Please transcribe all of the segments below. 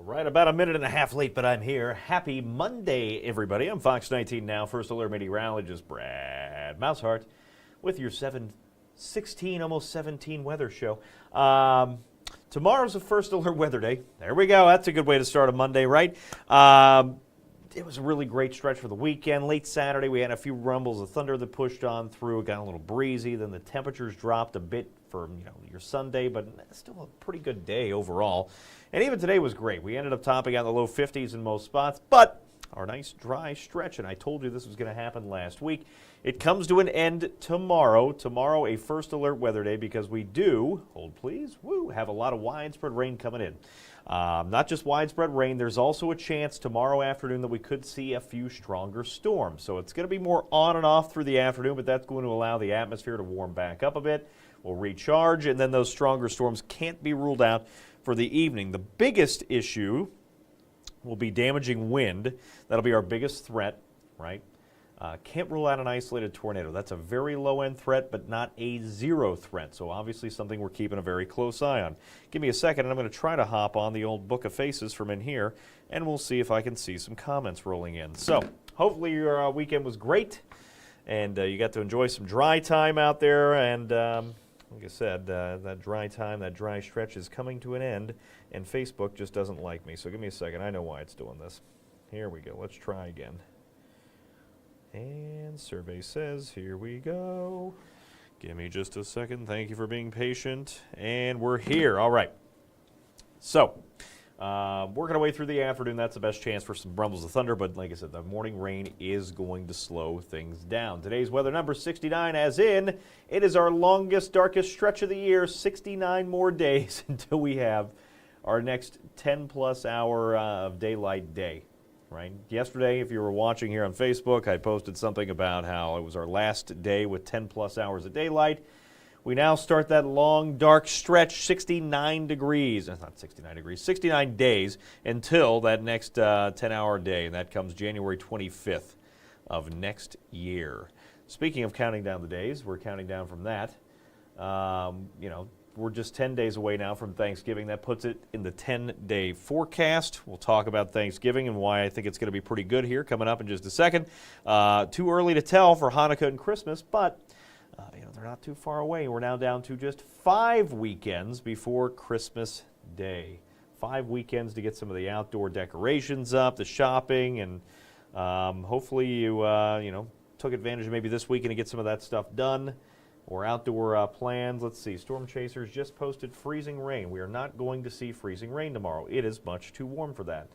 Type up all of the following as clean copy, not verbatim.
Right about a minute and a half late, but I'm here. Happy Monday, everybody. I'm Fox 19 Now, First Alert Meteorologist Brad Maushart with your 7:16, almost 17 weather show. Tomorrow's a First Alert Weather Day. There we go. That's a good way to start a Monday, right? It was a really great stretch for the weekend. Late Saturday, we had a few rumbles of thunder that pushed on through. It got a little breezy. Then the temperatures dropped a bit for your Sunday, but still a pretty good day overall. And even today was great. We ended up topping out in the low 50s in most spots, but our nice dry stretch, and I told you this was going to happen last week, it comes to an end tomorrow. Tomorrow, a First Alert Weather Day, because we do, hold please, have a lot of widespread rain coming in. Not just widespread rain, there's also a chance tomorrow afternoon that we could see a few stronger storms. So it's going to be more on and off through the afternoon, but that's going to allow the atmosphere to warm back up a bit. We'll recharge, and then those stronger storms can't be ruled out for the evening. The biggest issue will be damaging wind. That'll be our biggest threat, right? Can't rule out an isolated tornado. That's a very low-end threat, but not a zero threat. So obviously something we're keeping a very close eye on. Give me a second, and I'm going to try to hop on the old book of faces from in here, and we'll see if I can see some comments rolling in. So hopefully your weekend was great, and you got to enjoy some dry time out there. And like I said, that dry time, that dry stretch is coming to an end, and Facebook just doesn't like me. So give me a second. I know why it's doing this. Here we go. Let's try again. And survey says, here we go. Give me just a second. Thank you for being patient. And we're here. All right. So, working our way through the afternoon. That's the best chance for some rumbles of thunder. But like I said, the morning rain is going to slow things down. Today's weather number 69, as in, it is our longest, darkest stretch of the year. 69 more days until we have our next 10-plus hour of daylight day. Right. Yesterday, if you were watching here on Facebook, I posted something about how it was our last day with 10-plus hours of daylight. We now start that long, dark stretch, 69 degrees. Not 69 degrees, 69 days until that next 10-hour day, and that comes January 25th of next year. Speaking of counting down the days, we're counting down from that. We're just 10 days away now from Thanksgiving. That puts it in the 10-day forecast. We'll talk about Thanksgiving and why I think it's going to be pretty good here coming up in just a second. Too early to tell for Hanukkah and Christmas, but they're not too far away. We're now down to just 5 weekends before Christmas Day. 5 weekends to get some of the outdoor decorations up, the shopping, and hopefully you took advantage of maybe this weekend to get some of that stuff done. Or outdoor plans. Let's see. Storm Chasers just posted freezing rain. We are not going to see freezing rain tomorrow. It is much too warm for that.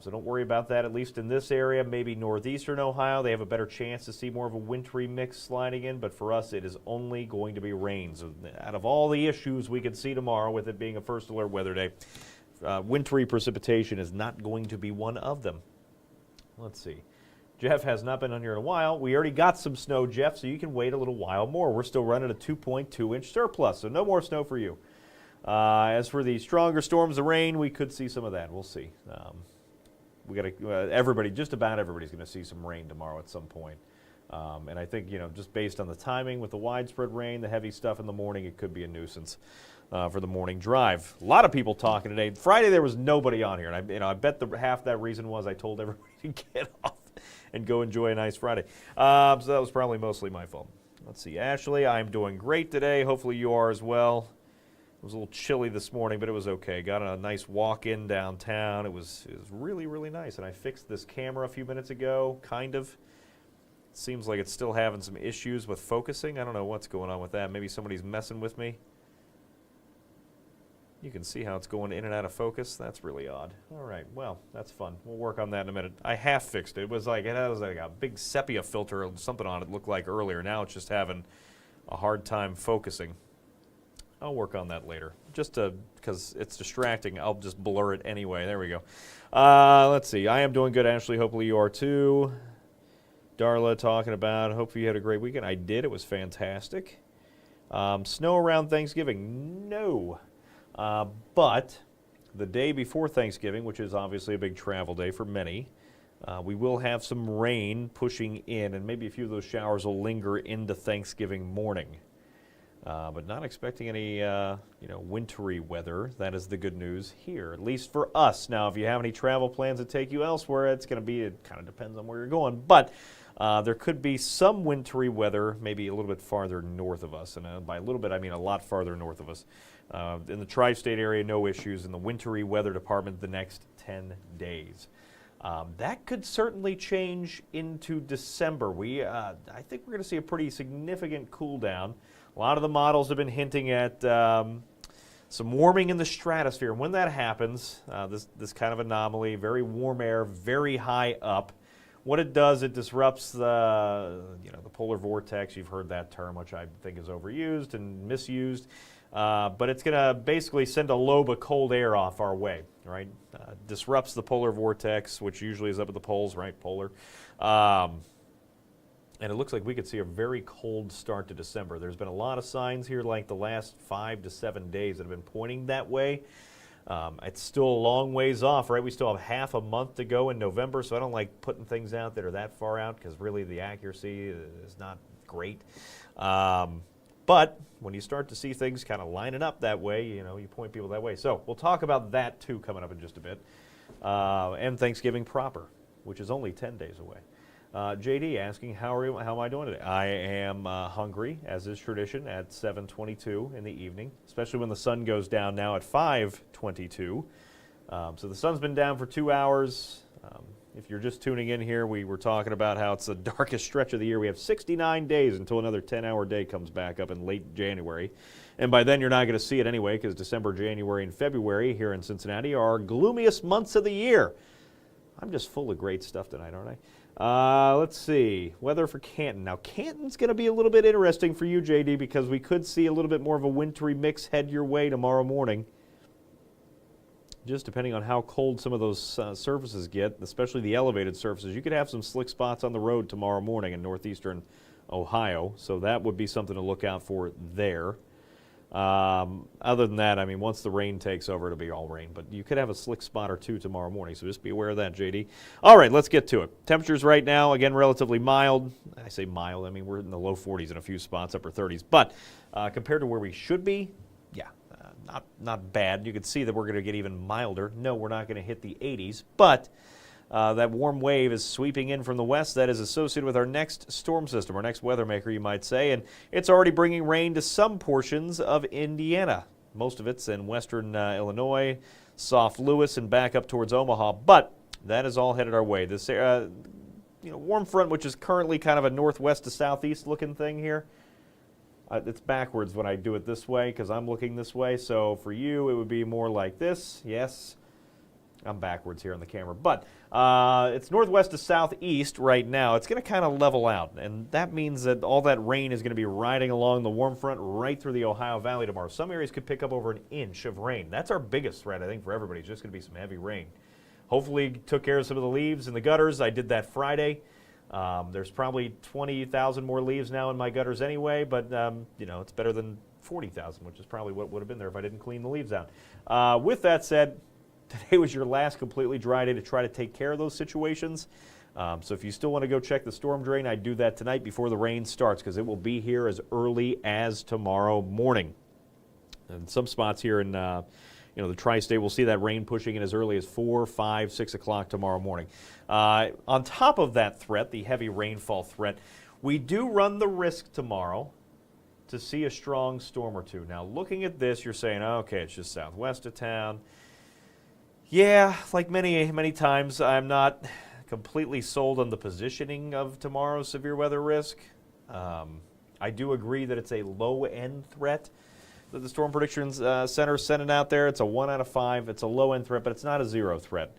So don't worry about that, at least in this area. Maybe northeastern Ohio, they have a better chance to see more of a wintry mix sliding in. But for us, it is only going to be rain. So out of all the issues we could see tomorrow, with it being a First Alert Weather Day, wintry precipitation is not going to be one of them. Let's see. Jeff has not been on here in a while. We already got some snow, Jeff, so you can wait a little while more. We're still running a 2.2-inch surplus, so no more snow for you. As for the stronger storms, the rain, we could see some of that. We'll see. We got to just about everybody's going to see some rain tomorrow at some point. And I think just based on the timing with the widespread rain, the heavy stuff in the morning, it could be a nuisance for the morning drive. A lot of people talking today. Friday there was nobody on here, and I bet half that reason was I told everybody to get off and go enjoy a nice Friday. So that was probably mostly my fault. Let's see, Ashley, I'm doing great today. Hopefully you are as well. It was a little chilly this morning, but it was okay. Got a nice walk in downtown. It was really, really nice. And I fixed this camera a few minutes ago, kind of. It seems like it's still having some issues with focusing. I don't know what's going on with that. Maybe somebody's messing with me. You can see how it's going in and out of focus. That's really odd. All right, well, that's fun. We'll work on that in a minute. I half fixed it. It was like a big sepia filter or something on it looked like earlier. Now it's just having a hard time focusing. I'll work on that later. Just because it's distracting, I'll just blur it anyway. There we go. Let's see. I am doing good, Ashley. Hopefully you are too. Darla talking about, hopefully you had a great weekend. I did. It was fantastic. Snow around Thanksgiving? No. But the day before Thanksgiving, which is obviously a big travel day for many, we will have some rain pushing in, and maybe a few of those showers will linger into Thanksgiving morning. But not expecting any, wintry weather. That is the good news here, at least for us. Now, if you have any travel plans that take you elsewhere, it kind of depends on where you're going. But there could be some wintry weather, maybe a little bit farther north of us. And by a little bit, I mean a lot farther north of us. In the tri-state area, no issues. In the wintry weather department, the next 10 days. That could certainly change into December. I think we're going to see a pretty significant cool down. A lot of the models have been hinting at some warming in the stratosphere. When that happens, this kind of anomaly, very warm air, very high up, what it does, it disrupts the polar vortex. You've heard that term, which I think is overused and misused. But it's going to basically send a lobe of cold air off our way, right? Disrupts the polar vortex, which usually is up at the poles, right? Polar. And it looks like we could see a very cold start to December. There's been a lot of signs here like the last 5 to 7 days that have been pointing that way. It's still a long ways off, right? We still have half a month to go in November, so I don't like putting things out that are that far out because really the accuracy is not great. But when you start to see things kind of lining up that way, you point people that way. So we'll talk about that too coming up in just a bit. And Thanksgiving proper, which is only 10 days away. JD asking, how am I doing today? I am hungry, as is tradition, at 7:22 in the evening, especially when the sun goes down now at 5:22. So the sun's been down for 2 hours. If you're just tuning in here, we were talking about how it's the darkest stretch of the year. We have 69 days until another 10-hour day comes back up in late January. And by then, you're not going to see it anyway because December, January, and February here in Cincinnati are our gloomiest months of the year. I'm just full of great stuff tonight, aren't I? Let's see. Weather for Canton. Now, Canton's going to be a little bit interesting for you, JD, because we could see a little bit more of a wintry mix head your way tomorrow morning. Just depending on how cold some of those surfaces get, especially the elevated surfaces. You could have some slick spots on the road tomorrow morning in northeastern Ohio, so that would be something to look out for there. Other than that, I mean, once the rain takes over, it'll be all rain. But you could have a slick spot or two tomorrow morning, so just be aware of that, JD. All right, let's get to it. Temperatures right now, again, relatively mild. I say mild, I mean, we're in the low 40s in a few spots, upper 30s. But compared to where we should be, yeah, not bad. You can see that we're going to get even milder. No, we're not going to hit the 80s, but that warm wave is sweeping in from the west. That is associated with our next storm system, our next weather maker, you might say, and it's already bringing rain to some portions of Indiana. Most of it's in western Illinois, soft Lewis, and back up towards Omaha, but that is all headed our way. This warm front, which is currently kind of a northwest to southeast looking thing here, it's backwards when I do it this way because I'm looking this way. So for you, it would be more like this. Yes, I'm backwards here on the camera. But it's northwest to southeast right now. It's going to kind of level out. And that means that all that rain is going to be riding along the warm front right through the Ohio Valley tomorrow. Some areas could pick up over an inch of rain. That's our biggest threat, I think, for everybody. It's just going to be some heavy rain. Hopefully took care of some of the leaves in the gutters. I did that Friday. There's probably 20,000 more leaves now in my gutters anyway, but it's better than 40,000, which is probably what would have been there if I didn't clean the leaves out. With that said, today was your last completely dry day to try to take care of those situations. So if you still want to go check the storm drain, I'd do that tonight before the rain starts because it will be here as early as tomorrow morning. And some spots here in the tri-state, we'll see that rain pushing in as early as 4, 5, 6 o'clock tomorrow morning. On top of that threat, the heavy rainfall threat, we do run the risk tomorrow to see a strong storm or two. Now, looking at this, you're saying, okay, it's just southwest of town. Yeah, like many times, I'm not completely sold on the positioning of tomorrow's severe weather risk. I do agree that it's a low-end threat that the Storm Predictions Center is sending out there. It's a 1 out of 5. It's a low-end threat, but it's not a zero threat.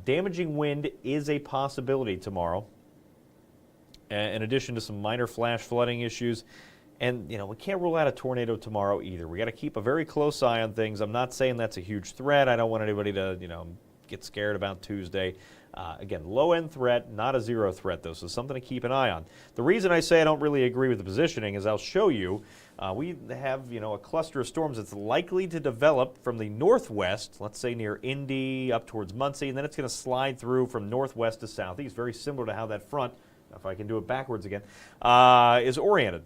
Damaging wind is a possibility tomorrow, in addition to some minor flash flooding issues. And, we can't rule out a tornado tomorrow either. We got to keep a very close eye on things. I'm not saying that's a huge threat. I don't want anybody to, get scared about Tuesday. Again, low-end threat, not a zero threat, though, so something to keep an eye on. The reason I say I don't really agree with the positioning is I'll show you. We have, a cluster of storms that's likely to develop from the northwest, let's say near Indy, up towards Muncie, and then it's going to slide through from northwest to southeast, very similar to how that front, if I can do it backwards again, is oriented.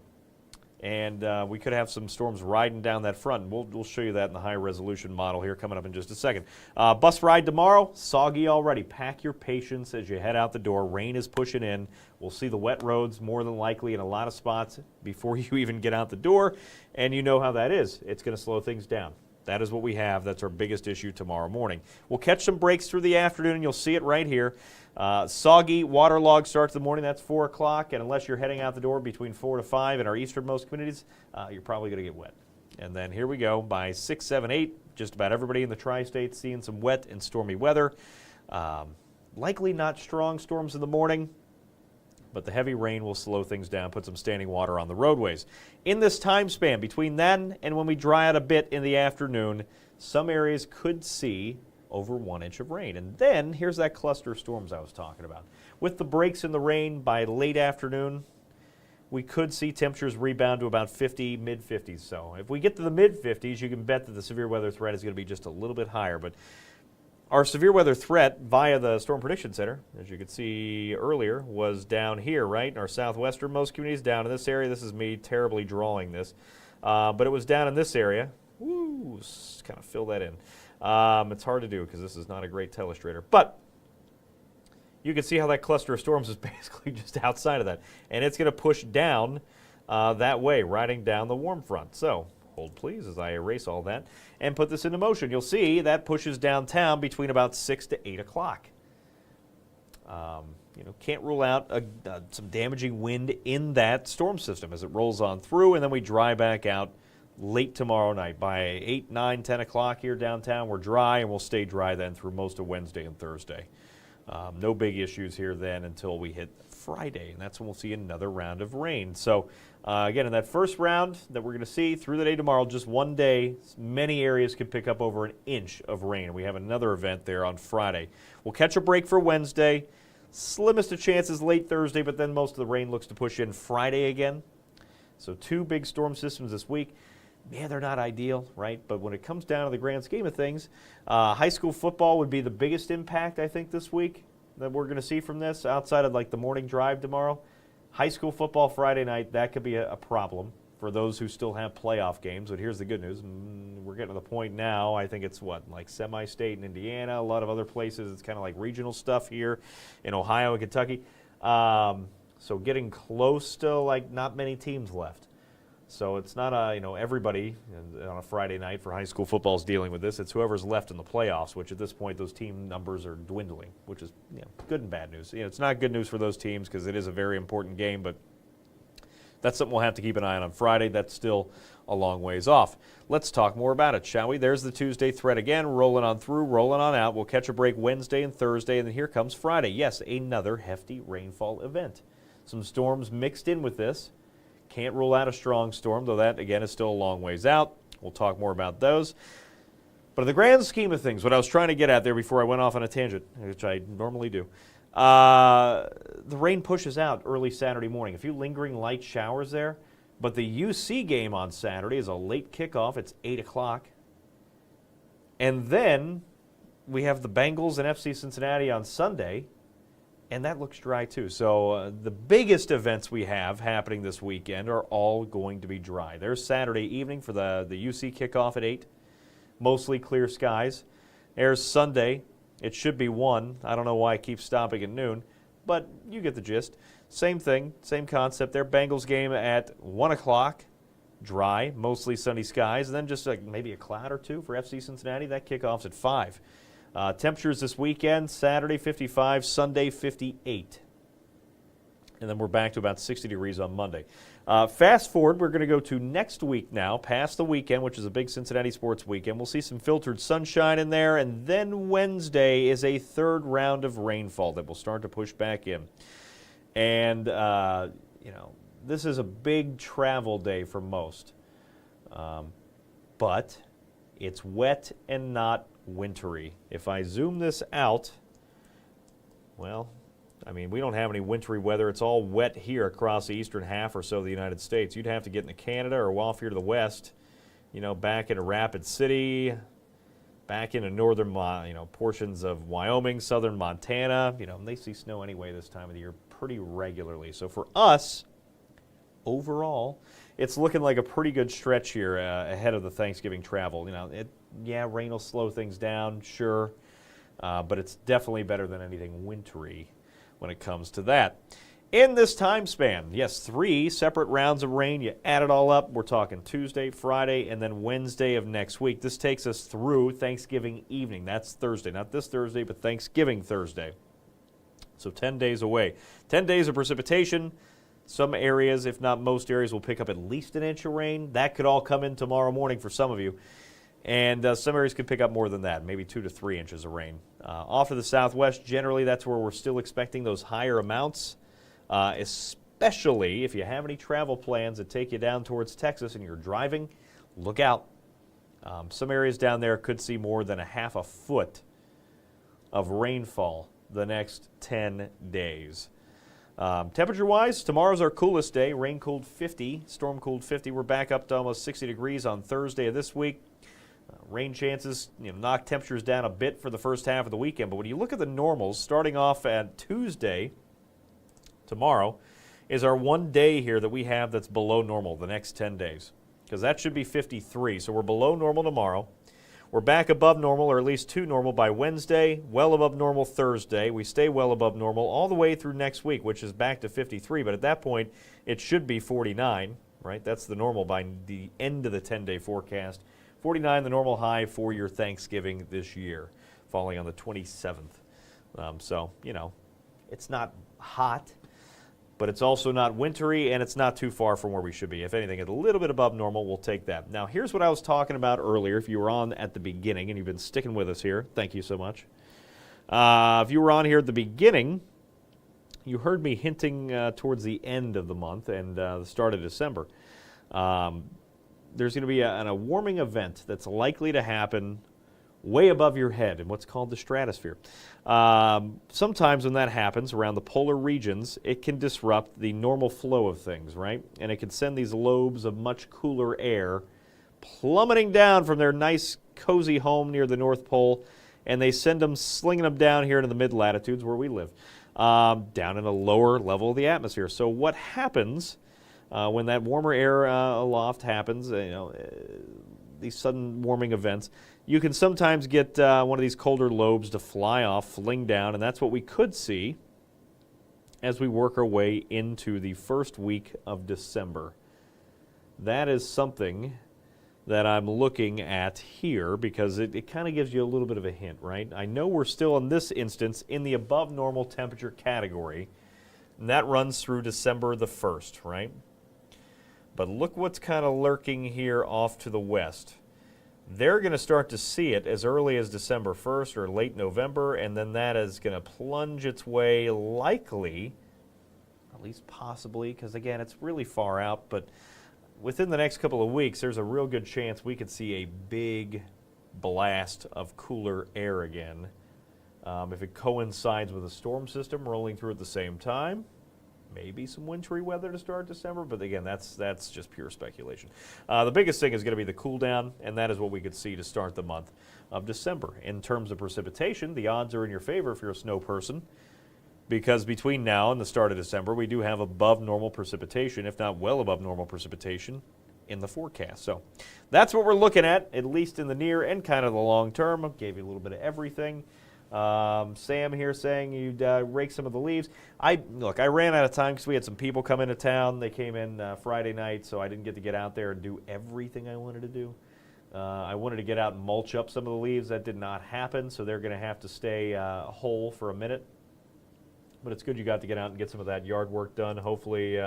and we could have some storms riding down that front. We'll show you that in the high-resolution model here coming up in just a second. Bus ride tomorrow, soggy already. Pack your patience as you head out the door. Rain is pushing in. We'll see the wet roads more than likely in a lot of spots before you even get out the door, and you know how that is. It's going to slow things down. That is what we have. That's our biggest issue tomorrow morning. We'll catch some breaks through the afternoon, and you'll see it right here. Soggy, waterlogged starts the morning. That's 4 o'clock, and unless you're heading out the door between 4 to 5 in our easternmost communities, you're probably going to get wet. And then here we go. By 6, 7, 8, just about everybody in the tri-state seeing some wet and stormy weather. Likely not strong storms in the morning, but the heavy rain will slow things down, put some standing water on the roadways. In this time span between then and when we dry out a bit in the afternoon, some areas could see over 1 inch of rain. And then here's that cluster of storms I was talking about. With the breaks in the rain by late afternoon, we could see temperatures rebound to about 50, mid-50s. So if we get to the mid-50s, you can bet that the severe weather threat is going to be just a little bit higher. But our severe weather threat via the Storm Prediction Center, as you could see earlier, was down here, right? In our southwesternmost communities, down in this area. This is me terribly drawing this. But it was down in this area. Woo, kind of fill that in. It's hard to do because this is not a great telestrator. But you can see how that cluster of storms is basically just outside of that. And it's going to push down that way, riding down the warm front. So hold please as I erase all that and put this into motion. You'll see that pushes downtown between about 6 to 8 o'clock. Can't rule out some damaging wind in that storm system as it rolls on through, and then we dry back out late tomorrow night. By 8, 9, 10 o'clock here downtown, we're dry, and we'll stay dry then through most of Wednesday and Thursday. No big issues here then until we hit Friday, and that's when we'll see another round of rain. So again, in that first round that we're going to see through the day tomorrow, just one day, many areas could pick up over 1 inch of rain. We have another event there on Friday. We'll catch a break for Wednesday. Slimmest of chances late Thursday, but then most of the rain looks to push in Friday again. So 2 big storm systems this week. Man, they're not ideal, right? But when it comes down to the grand scheme of things, high school football would be the biggest impact, I think, this week that we're going to see from this, outside of like the morning drive tomorrow. High school football Friday night, that could be a problem for those who still have playoff games. But here's the good news. We're getting to the point now, I think it's like semi-state in Indiana, a lot of other places. It's kind of like regional stuff here in Ohio and Kentucky. So getting close to like not many teams left. So it's not everybody on a Friday night for high school football is dealing with this. It's whoever's left in the playoffs, which at this point those team numbers are dwindling, which is good and bad news. It's not good news for those teams because it is a very important game, but that's something we'll have to keep an eye on Friday. That's still a long ways off. Let's talk more about it, shall we? There's the Tuesday thread again, rolling on through, rolling on out. We'll catch a break Wednesday and Thursday, and then here comes Friday. Yes, another hefty rainfall event. Some storms mixed in with this. Can't rule out a strong storm, though that, again, is still a long ways out. We'll talk more about those. But in the grand scheme of things, what I was trying to get at there before I went off on a tangent, which I normally do, the rain pushes out early Saturday morning. A few lingering light showers there, but the UC game on Saturday is a late kickoff. It's 8 o'clock. And then we have the Bengals and FC Cincinnati on Sunday, and that looks dry too. So the biggest events we have happening this weekend are all going to be dry. There's Saturday evening for the UC kickoff at 8. Mostly clear skies. There's Sunday. It should be 1. I don't know why it keeps stopping at noon, but you get the gist. Same thing, same concept there. Bengals game at 1 o'clock. Dry, mostly sunny skies. And then just like maybe a cloud or two for FC Cincinnati. That kickoff's at 5. Temperatures this weekend, Saturday 55, Sunday 58. And then we're back to about 60 degrees on Monday. Fast forward, we're going to go to next week now, past the weekend, which is a big Cincinnati sports weekend. We'll see some filtered sunshine in there, and then Wednesday is a third round of rainfall that will start to push back in. And, this is a big travel day for most. But it's wet and not wintry. If I zoom this out, well, we don't have any wintry weather. It's all wet here across the eastern half or so of the United States. You'd have to get into Canada or off here to the west, back into Rapid City, back into northern, portions of Wyoming, southern Montana. They see snow anyway this time of the year pretty regularly. So for us, overall, it's looking like a pretty good stretch here ahead of the Thanksgiving travel. Rain will slow things down, sure, but it's definitely better than anything wintry when it comes to that. In this time span, yes, 3 separate rounds of rain. You add it all up, we're talking Tuesday, Friday, and then Wednesday of next week. This takes us through Thanksgiving evening. That's Thursday, not this Thursday, but Thanksgiving Thursday. So 10 days away. 10 days of precipitation. Some areas, if not most areas, will pick up at least an inch of rain. That could all come in tomorrow morning for some of you. And some areas could pick up more than that, maybe 2 to 3 inches of rain. Off to the southwest, generally that's where we're still expecting those higher amounts. Especially if you have any travel plans that take you down towards Texas and you're driving, look out. Some areas down there could see more than a half a foot of rainfall the next 10 days. Temperature-wise, tomorrow's our coolest day. Rain cooled 50, storm cooled 50. We're back up to almost 60 degrees on Thursday of this week. Rain chances knock temperatures down a bit for the first half of the weekend. But when you look at the normals, starting off at Tuesday, tomorrow, is our one day here that we have that's below normal the next 10 days. Because that should be 53. So we're below normal tomorrow. We're back above normal, or at least to normal, by Wednesday, well above normal Thursday. We stay well above normal all the way through next week, which is back to 53. But at that point, it should be 49, right? That's the normal by the end of the 10-day forecast. 49, the normal high for your Thanksgiving this year, falling on the 27th. It's not hot, but it's also not wintry, and it's not too far from where we should be. If anything, it's a little bit above normal, we'll take that. Now, here's what I was talking about earlier. If you were on at the beginning, and you've been sticking with us here, thank you so much. If you were on here at the beginning, you heard me hinting towards the end of the month and the start of December. There's going to be a warming event that's likely to happen way above your head in what's called the stratosphere. Sometimes when that happens around the polar regions, it can disrupt the normal flow of things, right? And it can send these lobes of much cooler air plummeting down from their nice, cozy home near the North Pole, and they send them, slinging them down here into the mid-latitudes where we live, down in a lower level of the atmosphere. So what happens when that warmer air aloft happens, these sudden warming events, you can sometimes get one of these colder lobes to fly off, fling down, and that's what we could see as we work our way into the first week of December. That is something that I'm looking at here because it kind of gives you a little bit of a hint, right? I know we're still in this instance in the above normal temperature category, and that runs through December the 1st, right? But look what's kind of lurking here off to the west. They're going to start to see it as early as December 1st or late November, and then that is going to plunge its way likely, or at least possibly, because again, it's really far out, but within the next couple of weeks, there's a real good chance we could see a big blast of cooler air again. If it coincides with a storm system rolling through at the same time, maybe some wintry weather to start December, but again, that's just pure speculation. The biggest thing is going to be the cool down, and that is what we could see to start the month of December. In terms of precipitation, the odds are in your favor if you're a snow person, because between now and the start of December, we do have above normal precipitation, if not well above normal precipitation, in the forecast. So that's what we're looking at least in the near and kind of the long term. I gave you a little bit of everything. Sam here saying you'd rake some of the leaves. I ran out of time because we had some people come into town. They came in Friday night, so I didn't get to get out there and do everything I wanted to do. I wanted to get out and mulch up some of the leaves. That did not happen, so they're going to have to stay whole for a minute. But it's good you got to get out and get some of that yard work done. Hopefully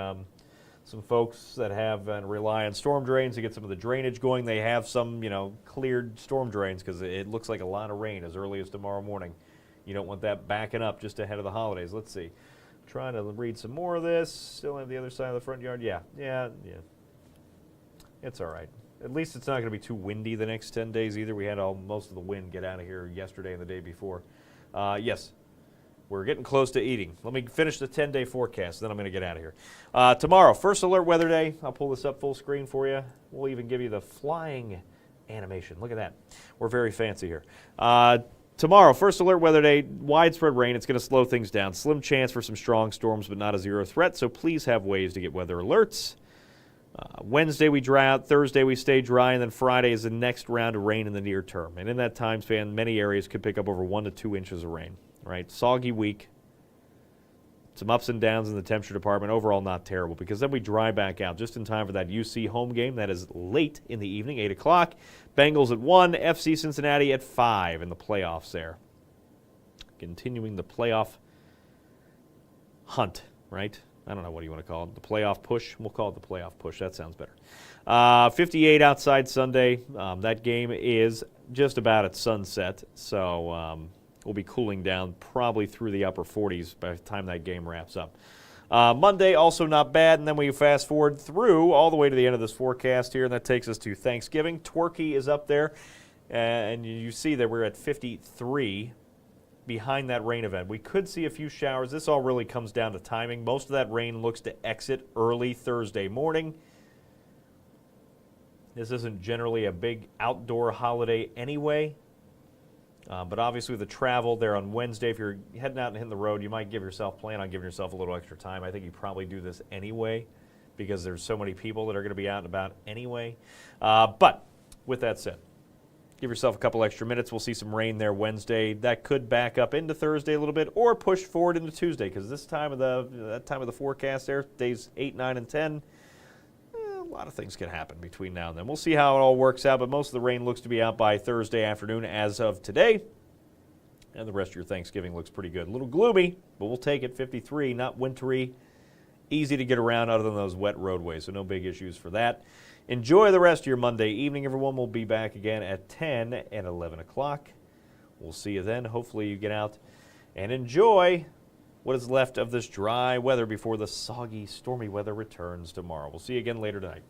some folks that have and rely on storm drains to get some of the drainage going, they have some, cleared storm drains because it looks like a lot of rain as early as tomorrow morning. You don't want that backing up just ahead of the holidays. Let's see. Trying to read some more of this. Still have the other side of the front yard. Yeah. It's all right. At least it's not going to be too windy the next 10 days either. We had most of the wind get out of here yesterday and the day before. Yes. We're getting close to eating. Let me finish the 10-day forecast, then I'm going to get out of here. Tomorrow, first alert weather day. I'll pull this up full screen for you. We'll even give you the flying animation. Look at that. We're very fancy here. Tomorrow, first alert weather day, widespread rain. It's going to slow things down. Slim chance for some strong storms, but not a zero threat, so please have ways to get weather alerts. Wednesday we dry out, Thursday we stay dry, and then Friday is the next round of rain in the near term. And in that time span, many areas could pick up over 1 to 2 inches of rain. Right? Soggy week. Some ups and downs in the temperature department. Overall, not terrible, because then we dry back out just in time for that UC home game. That is late in the evening, 8 o'clock. Bengals at 1, FC Cincinnati at 5 in the playoffs there. Continuing the playoff hunt, right? I don't know what do you want to call it. The playoff push? We'll call it the playoff push. That sounds better. 58 outside Sunday. That game is just about at sunset, so we'll be cooling down probably through the upper 40s by the time that game wraps up. Monday, also not bad, and then we fast forward through all the way to the end of this forecast here, and that takes us to Thanksgiving. Torquay is up there, and you see that we're at 53 behind that rain event. We could see a few showers. This all really comes down to timing. Most of that rain looks to exit early Thursday morning. This isn't generally a big outdoor holiday anyway. But obviously with the travel there on Wednesday, if you're heading out and hitting the road, you might plan on giving yourself a little extra time. I think you probably do this anyway because there's so many people that are going to be out and about anyway. But with that said, give yourself a couple extra minutes. We'll see some rain there Wednesday. That could back up into Thursday a little bit or push forward into Tuesday, because that time of the forecast there, days 8, 9, and 10, a lot of things can happen between now and then. We'll see how it all works out, but most of the rain looks to be out by Thursday afternoon as of today. And the rest of your Thanksgiving looks pretty good. A little gloomy, but we'll take it. 53, not wintry. Easy to get around other than those wet roadways, so no big issues for that. Enjoy the rest of your Monday evening, everyone. We'll be back again at 10 and 11 o'clock. We'll see you then. Hopefully you get out and enjoy what is left of this dry weather before the soggy, stormy weather returns tomorrow. We'll see you again later tonight.